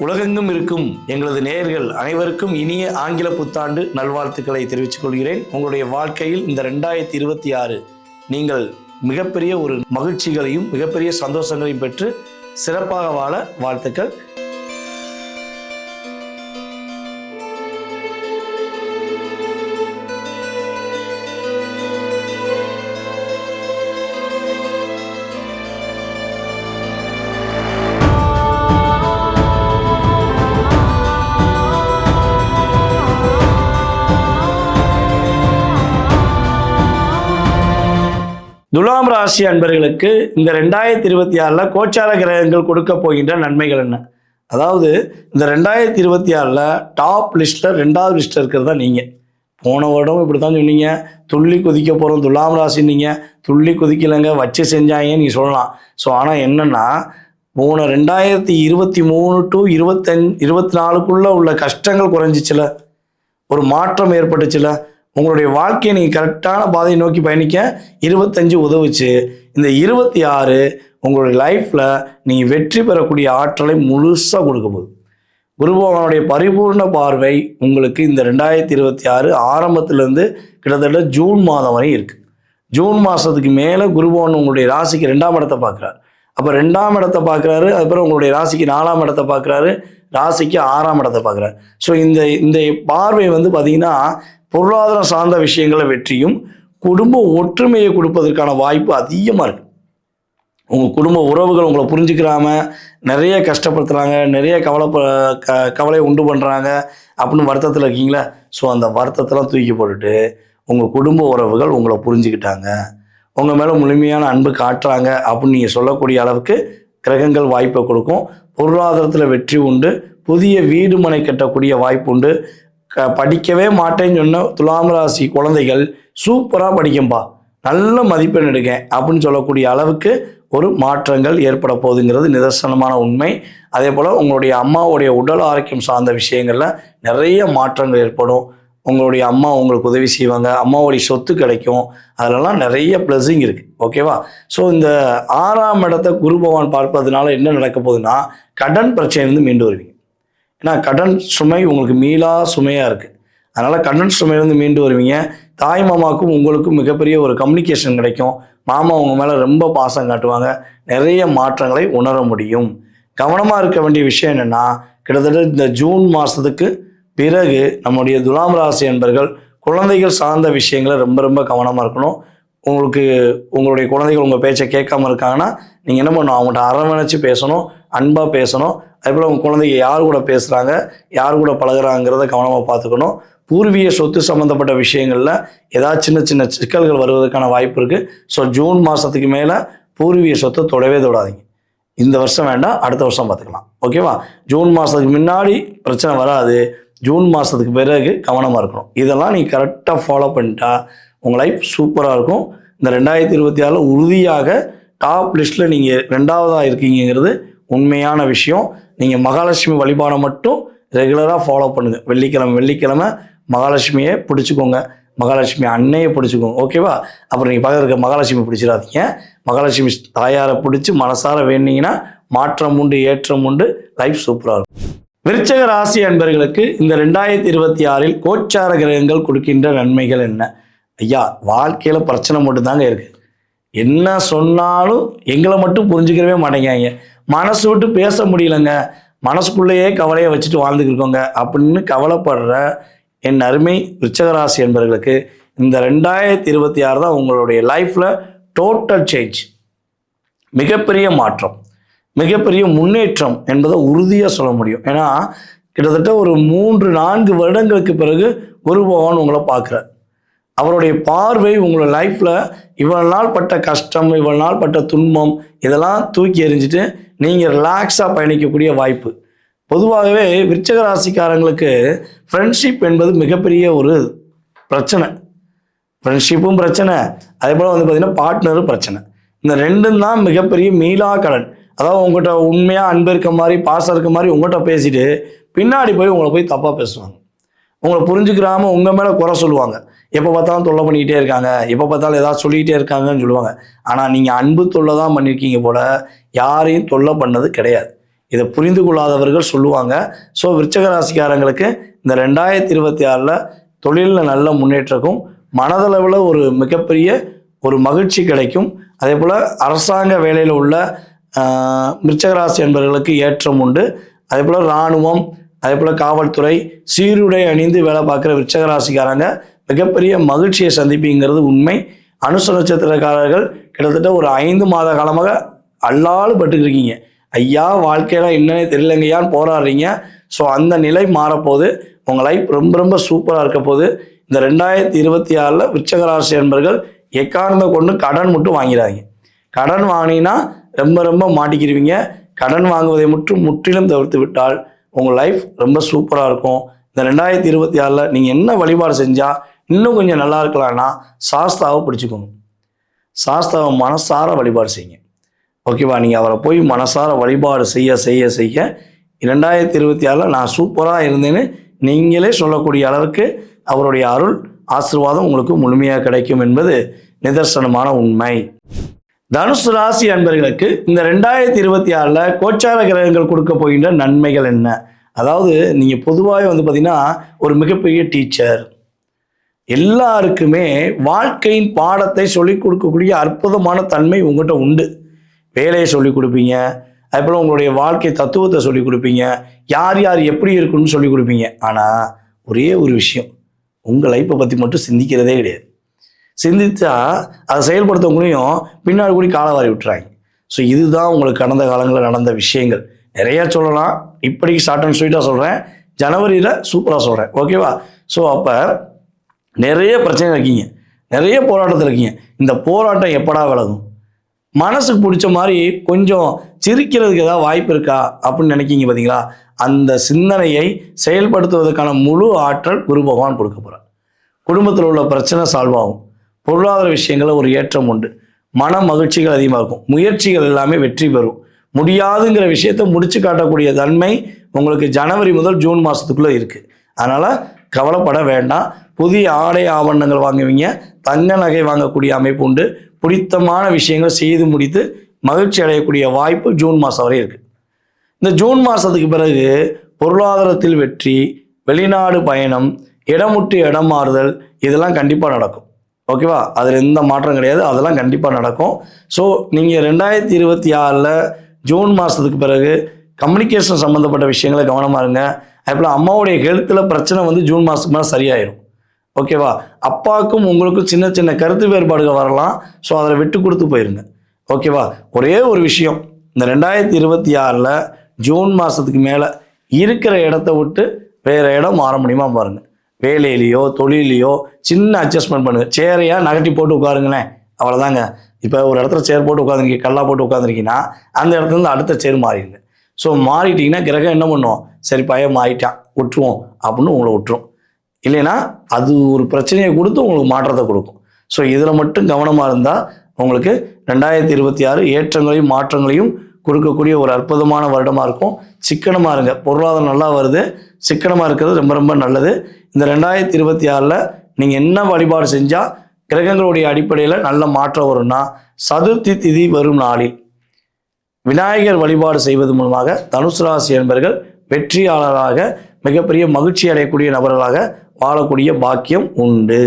உலகெங்கும் இருக்கும் எங்களது நேயர்கள் அனைவருக்கும் இனிய ஆங்கில புத்தாண்டு நல்வாழ்த்துக்களை தெரிவித்துக் கொள்கிறேன். உங்களுடைய வாழ்க்கையில் இந்த 2026 நீங்கள் மிகப்பெரிய ஒரு மகிழ்ச்சிகளையும் மிகப்பெரிய சந்தோஷங்களையும் பெற்று சிறப்பாக வாழ வாழ்த்துக்கள். துலாம் ராசி அன்பர்களுக்கு இந்த 2026 கோச்சார கிரகங்கள் கொடுக்க போகின்ற நன்மைகள் என்ன? அதாவது இந்த 2026 டாப் லிஸ்ட்டில் 2வது லிஸ்ட்டில் இருக்கிறதா நீங்கள். போன வருடம் இப்படி தான் சொன்னீங்க, துள்ளி குதிக்க போகிறோம் துலாம் ராசி. நீங்கள் துள்ளி குதிக்கலைங்க, வச்சு செஞ்சாங்க நீ சொல்லலாம். ஸோ ஆனால் என்னென்னா, போன 2023 to 24 உள்ள கஷ்டங்கள் குறைஞ்சிச்சுல, ஒரு மாற்றம் ஏற்பட்டுச்சுல, உங்களுடைய வாழ்க்கையை நீங்கள் கரெக்டான பாதையை நோக்கி பயணிக்க 25 உதவுச்சு. இந்த 26 உங்களுடைய லைஃப்பில் நீங்கள் வெற்றி பெறக்கூடிய ஆற்றலை முழுசாக கொடுக்க போகுது. குரு பகவானுடைய பரிபூர்ண பார்வை உங்களுக்கு இந்த 2026 ஆரம்பத்திலேருந்து கிட்டத்தட்ட ஜூன் மாதம் வரை இருக்குது. ஜூன் மாதத்துக்கு மேலே குரு பகவான் உங்களுடைய ராசிக்கு 2ஆம் இடத்தை பார்க்குறாரு. அப்போ 2ஆம் இடத்தை பார்க்குறாரு, அதுக்கப்புறம் உங்களுடைய ராசிக்கு 4ஆம் இடத்தை பார்க்குறாரு, ராசிக்கு 6ஆம் இடத்தை பார்க்குறாரு. ஸோ இந்த பார்வை பார்த்தீங்கன்னா பொருளாதாரம் சார்ந்த விஷயங்களை வெற்றியும் குடும்ப ஒற்றுமையை கொடுப்பதற்கான வாய்ப்பு அதிகமாக இருக்குது. உங்கள் குடும்ப உறவுகள் உங்களை புரிஞ்சுக்கிறாம நிறைய கஷ்டப்படுத்துகிறாங்க, நிறைய கவலையை உண்டு பண்ணுறாங்க அப்படின்னு வருத்தத்தில் இருக்கீங்களா? ஸோ அந்த வருத்தத்தெல்லாம் தூக்கி போட்டுட்டு உங்கள் குடும்ப உறவுகள் உங்களை புரிஞ்சுக்கிட்டாங்க, உங்கள் மேலே முழுமையான அன்பு காட்டுறாங்க அப்படின்னு நீங்கள் சொல்லக்கூடிய அளவுக்கு கிரகங்கள் வாய்ப்பை கொடுக்கும். பொருளாதாரத்தில் வெற்றி உண்டு, புதிய வீடு மனை கட்டக்கூடிய வாய்ப்பு உண்டு. படிக்கவே மாட்டேன்னு சொன்ன துலாம் ராசி குழந்தைகள் சூப்பராக படிக்கும்பா, நல்ல மதிப்பெண் எடுக்கேன் அப்படின்னு சொல்லக்கூடிய அளவுக்கு ஒரு மாற்றங்கள் ஏற்பட போகுதுங்கிறது நிதர்சனமான உண்மை. அதே போல் உங்களுடைய அம்மாவுடைய உடல் ஆரோக்கியம் சார்ந்த விஷயங்களில் நிறைய மாற்றங்கள் ஏற்படும். உங்களுடைய அம்மா உங்களுக்கு உதவி செய்வாங்க, அம்மாவுடைய சொத்து கிடைக்கும், அதிலெல்லாம் நிறைய ப்ளஸிங் இருக்குது. ஓகேவா? ஸோ இந்த 6ஆம் இடத்தை குரு பகவான் பார்ப்பதுனால என்ன நடக்க போகுதுன்னா, கடன் பிரச்சனையிலேருந்து மீண்டு வருவீங்க. ஏன்னா கடன் சுமை உங்களுக்கு மீளா சுமையாக இருக்குது. அதனால் கடன் சுமையிலேருந்து மீண்டு வருவீங்க. தாய் மாமாவுக்கும் உங்களுக்கும் மிகப்பெரிய ஒரு கம்யூனிகேஷன் கிடைக்கும். மாமா உங்கள் மேலே ரொம்ப பாசம் காட்டுவாங்க. நிறைய மாற்றங்களை உணர முடியும். கவனமாக இருக்க வேண்டிய விஷயம் என்னென்னா, கிட்டத்தட்ட இந்த ஜூன் மாதத்துக்கு பிறகு நம்முடைய துலாம் ராசி என்பர்கள் குழந்தைகள் சார்ந்த விஷயங்களை ரொம்ப ரொம்ப கவனமாக இருக்கணும். உங்களுடைய குழந்தைகள் உங்கள் பேச்சை கேட்காம இருக்காங்கன்னா நீங்கள் என்ன பண்ணணும், அவங்கள்ட்ட அரவணைச்சு பேசணும், அன்பாக பேசணும். அதேபோல் உங்கள் குழந்தைங்க யார் கூட பேசுகிறாங்க, யார் கூட பழகுறாங்கிறத கவனமாக பார்த்துக்கணும். பூர்வீக சொத்து சம்மந்தப்பட்ட விஷயங்களில் ஏதாவது சின்ன சின்ன சிக்கல்கள் வருவதற்கான வாய்ப்பு இருக்குது. ஸோ ஜூன் மாதத்துக்கு மேலே பூர்வீக சொத்தை தொடவே தொடாதீங்க. இந்த வருஷம் வேண்டாம், அடுத்த வருஷம் பார்த்துக்கலாம். ஓகேவா? ஜூன் மாதத்துக்கு முன்னாடி பிரச்சனை வராது, ஜூன் மாதத்துக்கு பிறகு கவனமாக இருக்கணும். இதெல்லாம் நீங்கள் கரெக்டாக ஃபாலோ பண்ணிட்டா உங்கள் லைஃப் சூப்பராக இருக்கும். இந்த 2026 உறுதியாக டாப் லிஸ்ட்டில் நீங்கள் 2ஆவதாக இருக்கீங்கிறது உண்மையான விஷயம். நீங்கள் மகாலட்சுமி வழிபாடை மட்டும் ரெகுலராக ஃபாலோ பண்ணுங்கள். வெள்ளிக்கிழமை மகாலட்சுமியை பிடிச்சிக்கோங்க, மகாலட்சுமி அன்னையை பிடிச்சிக்கோங்க. ஓகேவா? அப்புறம் நீங்கள் பக்கத்தில் இருக்க மகாலட்சுமி பிடிச்சிடாதீங்க. மகாலட்சுமி தாயாரை பிடிச்சி மனசார வேண்டிங்கன்னா மாற்றம் உண்டு, ஏற்றம் உண்டு, லைஃப் சூப்பராக இருக்கும். விருச்சிக ராசி அன்பர்களுக்கு இந்த 2026 கோச்சார கிரகங்கள் கொடுக்கின்ற நன்மைகள் என்ன? ஐயா, வாழ்க்கையில் பிரச்சனை மட்டும்தாங்க இருக்குது. என்ன சொன்னாலும் எங்களை மட்டும் புரிஞ்சுக்கிறவே மாட்டேங்காங்க, மனசு விட்டு பேச முடியலைங்க, மனசுக்குள்ளேயே கவலையை வச்சுட்டு வாழ்ந்துக்கிருக்கோங்க அப்படின்னு கவலைப்படுற என் அருமை விருச்சிகராசி என்பவர்களுக்கு இந்த 2026 தான் உங்களுடைய லைஃப்பில் டோட்டல் சேஞ்ச், மிகப்பெரிய மாற்றம், மிகப்பெரிய முன்னேற்றம் என்பதை உறுதியாக சொல்ல முடியும். ஏன்னா கிட்டத்தட்ட ஒரு 3-4 வருடங்களுக்கு பிறகு குரு பகவான் உங்களை பார்க்குறார். அவருடைய பார்வை உங்களோட லைஃப்பில் இவ்வளோ நாள் பட்ட கஷ்டம், இவ்வளோ நாள் பட்ட துன்பம் இதெல்லாம் தூக்கி எறிஞ்சிட்டு நீங்கள் ரிலாக்ஸாக பயணிக்கக்கூடிய வாய்ப்பு. பொதுவாகவே விருச்சிக ராசிக்காரங்களுக்கு ஃப்ரெண்ட்ஷிப் என்பது மிகப்பெரிய ஒரு பிரச்சனை. ஃப்ரெண்ட்ஷிப்பும் பிரச்சனை, அதே போல் பார்த்திங்கன்னா பார்ட்னரும் பிரச்சனை. இந்த ரெண்டும் தான் மிகப்பெரிய மீளா கடன். அதாவது உங்கள்கிட்ட உண்மையாக அன்பு இருக்க மாதிரி, பாசம் இருக்க மாதிரி உங்கள்கிட்ட பேசிட்டு பின்னாடி போய் உங்களை போய் தப்பாக பேசுவாங்க. உங்களை புரிஞ்சுக்கிறாமல் உங்கள் மேலே குறை சொல்லுவாங்க. எப்போ பார்த்தாலும் தொல்லை பண்ணிக்கிட்டே இருக்காங்க, எப்போ பார்த்தாலும் ஏதாவது சொல்லிக்கிட்டே இருக்காங்கன்னு சொல்லுவாங்க. ஆனால் நீங்கள் அன்பு தொல்லை தான் பண்ணியிருக்கீங்க போல, யாரையும் தொல்லை பண்ணது கிடையாது. இதை புரிந்து கொள்ளாதவர்கள் சொல்லுவாங்க. ஸோ விருச்சிக ராசிக்காரங்களுக்கு இந்த 2026 தொழிலில் நல்ல முன்னேற்றக்கும், மனதளவில் ஒரு மிகப்பெரிய ஒரு மகிழ்ச்சி கிடைக்கும். அதே போல் அரசாங்க வேலையில் உள்ள விருச்சிக ராசி என்பவர்களுக்கு ஏற்றம் உண்டு. அதே போல் இராணுவம், அதே போல் காவல்துறை, சீருடை அணிந்து வேலை பார்க்குற விருச்சிக ராசிக்காரங்க மிகப்பெரிய மகிழ்ச்சியை சந்திப்புங்கிறது உண்மை. அனுச நட்சத்திரக்காரர்கள் கிட்டத்தட்ட ஒரு 5 மாத காலமாக அல்லாலும் பட்டுருக்கீங்க. ஐயா வாழ்க்கையெல்லாம் என்னன்னே தெரியலங்கய்யான்னு போராடுறீங்க. ஸோ அந்த நிலை மாறப்போகுது. உங்கள் லைஃப் ரொம்ப ரொம்ப சூப்பராக இருக்க போகுது. இந்த 2026 விருச்சிக ராசி என்பர்கள் எக்காரணத்தை கொண்டு கடன் மட்டும் வாங்கிறாங்க. கடன் வாங்கினீங்கன்னா ரொம்ப ரொம்ப மாட்டிக்கிடுவீங்க. கடன் வாங்குவதை முற்றிலும் தவிர்த்து விட்டால் உங்கள் லைஃப் ரொம்ப சூப்பராக இருக்கும். இந்த 2026 நீங்கள் என்ன வழிபாடு செஞ்சால் இன்னும் கொஞ்சம் நல்லா இருக்கலாம்னா சாஸ்தாவை பிடிச்சிக்கோங்க. சாஸ்தாவை மனசார வழிபாடு செய்யுங்க. ஓகேவா? நீங்கள் அவரை போய் மனசார வழிபாடு செய்ய செய்ய செய்ய 2026 நான் சூப்பராக இருந்தேன்னு நீங்களே சொல்லக்கூடிய அளவுக்கு அவருடைய அருள் ஆசீர்வாதம் உங்களுக்கு முழுமையாக கிடைக்கும் என்பது நிதர்சனமான உண்மை. தனுசு ராசி அன்பர்களுக்கு இந்த 2026 கோச்சார கிரகங்கள் கொடுக்க போகின்ற நன்மைகள் என்ன? அதாவது நீங்கள் பொதுவாக பார்த்தீங்கன்னா ஒரு மிகப்பெரிய டீச்சர், எல்லாருக்குமே வாழ்க்கையின் பாடத்தை சொல்லிக் கொடுக்கக்கூடிய அற்புதமான தன்மை உங்கள்கிட்ட உண்டு. வேலையை சொல்லிக் கொடுப்பீங்க, அதே போல் உங்களுடைய வாழ்க்கை தத்துவத்தை சொல்லிக் கொடுப்பீங்க, யார் யார் எப்படி இருக்குன்னு சொல்லிக் கொடுப்பீங்க. ஆனால் ஒரே ஒரு விஷயம், உங்கள் லைஃப்பை பற்றி மட்டும் சிந்திக்கிறதே கிடையாது. சிந்தித்தா அதை செயல்படுத்தவங்களையும் பின்னாடி கூடி காலவாரி விட்டுறாங்க. ஸோ இதுதான் உங்களுக்கு கடந்த காலங்களில் நடந்த விஷயங்கள். நிறையா சொல்லலாம், இப்படிக்கு ஷார்ட் அண்ட் ஸ்வீட்டாக சொல்கிறேன், ஜனவரியில் சூப்பராக சொல்கிறேன். ஓகேவா? ஸோ அப்போ நிறைய பிரச்சனை இருக்கீங்க, நிறைய போராட்டத்தில் இருக்கீங்க. இந்த போராட்டம் எப்படா விலகும்? மனசுக்கு பிடிச்ச மாதிரி கொஞ்சம் சிரிக்கிறதுக்கு ஏதாவது வாய்ப்பு இருக்கா அப்படின்னு நினைக்கிங்க பார்த்தீங்களா? அந்த சிந்தனையை செயல்படுத்துவதற்கான முழு ஆற்றல் குரு பகவான் கொடுக்க போகிறார். குடும்பத்தில் உள்ள பிரச்சனை சால்வ் ஆகும். பொருளாதார விஷயங்களில் ஒரு ஏற்றம் உண்டு. மன மகிழ்ச்சிகள் அதிகமாக இருக்கும். முயற்சிகள் எல்லாமே வெற்றி பெறும். முடியாதுங்கிற விஷயத்தை முடிச்சு காட்டக்கூடிய தன்மை உங்களுக்கு ஜனவரி முதல் ஜூன் மாதத்துக்குள்ளே இருக்குது. அதனால் கவலைப்பட வேண்டாம். புதிய ஆடை ஆவணங்கள் வாங்குவீங்க, தங்க நகை வாங்கக்கூடிய அமைப்பு உண்டு. பிடித்தமான விஷயங்களை செய்து முடித்து மகிழ்ச்சி அடையக்கூடிய வாய்ப்பு ஜூன் மாதம் வரை இருக்குது. இந்த ஜூன் மாதத்துக்கு பிறகு பொருளாதாரத்தில் வெற்றி, வெளிநாடு பயணம், இடமுட்டு இடம் மாறுதல், இதெல்லாம் கண்டிப்பாக நடக்கும். ஓகேவா? அதில் எந்த மாற்றம் கிடையாது, அதெல்லாம் கண்டிப்பாக நடக்கும். ஸோ நீங்கள் 2026 ஜூன் மாதத்துக்கு பிறகு கம்யூனிகேஷன் சம்மந்தப்பட்ட விஷயங்களை கவனமாக இருங்க. அதுபோல் அம்மாவுடைய ஹெல்த்தில் பிரச்சனை ஜூன் மாதத்துக்கு மேலே சரியாயிடும். ஓகேவா? அப்பாவுக்கும் உங்களுக்கும் சின்ன சின்ன கருத்து வேறுபாடுகள் வரலாம். ஸோ அதில் விட்டு கொடுத்து போயிருங்க. ஓகேவா? ஒரே ஒரு விஷயம், இந்த 2026 ஜூன் மாதத்துக்கு மேலே இருக்கிற இடத்த விட்டு வேறு இடம் மாற முடியுமா பாருங்கள். வேலையிலையோ தொழிலையோ சின்ன அட்ஜஸ்ட்மெண்ட் பண்ணுங்கள். சேரையா நகட்டி போட்டு உட்காருங்களேன், அவ்வளோதாங்க. இப்போ ஒரு இடத்துல சேர் போட்டு உட்காந்துருக்கீங்க, கல்லா போட்டு உட்காந்துருக்கீங்கன்னா அந்த இடத்துலேருந்து அடுத்த சேர் மாறிடுங்க. ஸோ மாறிட்டிங்கன்னா கிரகம் என்ன பண்ணுவோம்? சரி பையன் மாறிட்டான் விட்டுருவோம் அப்படின்னு உங்களை விட்டுரும். இல்லைன்னா அது ஒரு பிரச்சனையை கொடுத்து உங்களுக்கு மாற்றத்தை கொடுக்கும். ஸோ இதில் மட்டும் கவனமாக இருந்தால் உங்களுக்கு 2026 ஏற்றங்களையும் மாற்றங்களையும் கொடுக்கக்கூடிய ஒரு அற்புதமான வருடமாக இருக்கும். சிக்கனமாக இருங்க. பொருளாதாரம் நல்லா வருது, சிக்கனமாக இருக்கிறது ரொம்ப ரொம்ப நல்லது. இந்த 2026 நீங்கள் என்ன வழிபாடு செஞ்சால் கிரகங்களுடைய அடிப்படையில் நல்ல மாற்றம் வரும்னா, சதுர்த்தி திதி வரும் நாளில் விநாயகர் வழிபாடு செய்வது மூலமாக தனுசு ராசி என்பர்கள் வெற்றியாளராக மிகப்பெரிய மகிழ்ச்சி அடையக்கூடிய நபர்களாக வாழக்கூடிய பாக்கியம் உண்டு.